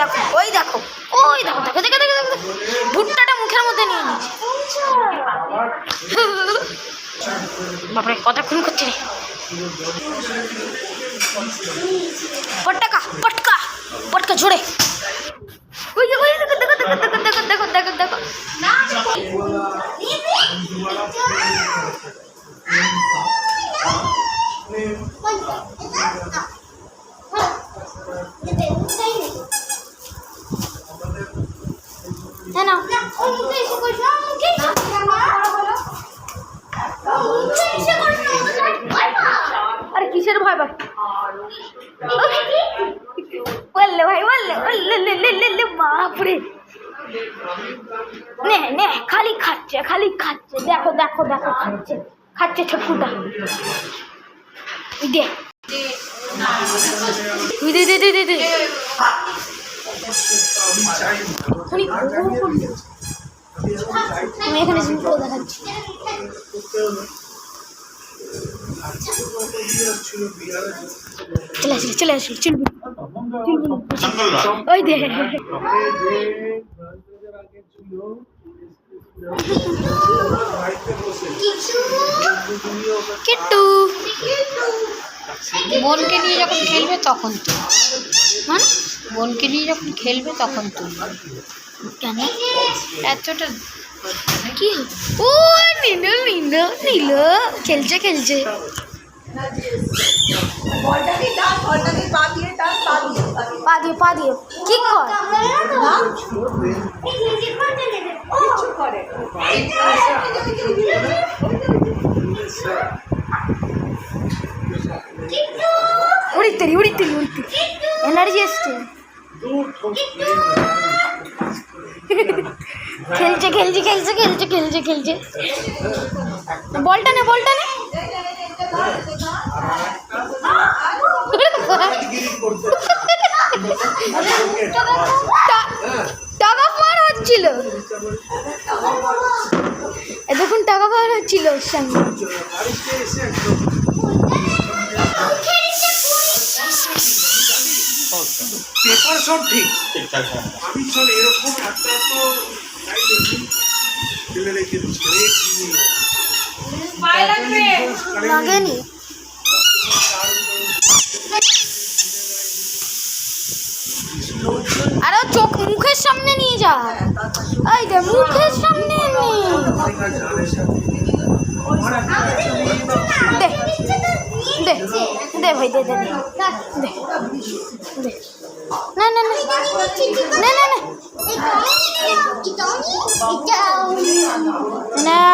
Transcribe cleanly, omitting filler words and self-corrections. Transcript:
দেখো ওই দেখো ওই দেখো দেখো দেখো দেখো দেখো ভুট্টাটা মুখের মধ্যে নিয়ে নিয়েছে। বাপরে কতক্ষণ করছি রে। পটকা পটকা পটকা ঝোড়ে ওই দেখো দেখো দেখো দেখো দেখো দেখো দেখো দেখো আরে কিসের ভয় পাই বললে ভাই বললে বাপরে নে নে খালি খাচ্ছে দেখো দেখো দেখো খাচ্ছে ছোট্টুটা দে দে দে দে দে দে আমি এখানে দেখাচ্ছি চলে আসি চলবি ওই দে কিট্টু বোনকে নিয়ে যখন খেলবে তখন তুই মানে বোনকে নিয়ে যখন খেলবে তখন তুই কেন এতটা কি ও নীল খেলছে পা দিয়ে কি কর উড়িতেরি এনার্জি এসছে খেলছে বলটা নে টাকা পার হচ্ছিল এতক্ষণ টাকা পার হচ্ছিল ওর সঙ্গে পেপার সব ঠিক আমি চল এরকম একটা তো ফেলে রেখে লাগেনি আরে চোখ মুখের সামনে নিয়ে যা এই দে মুখের সামনে দে ভাই দে না না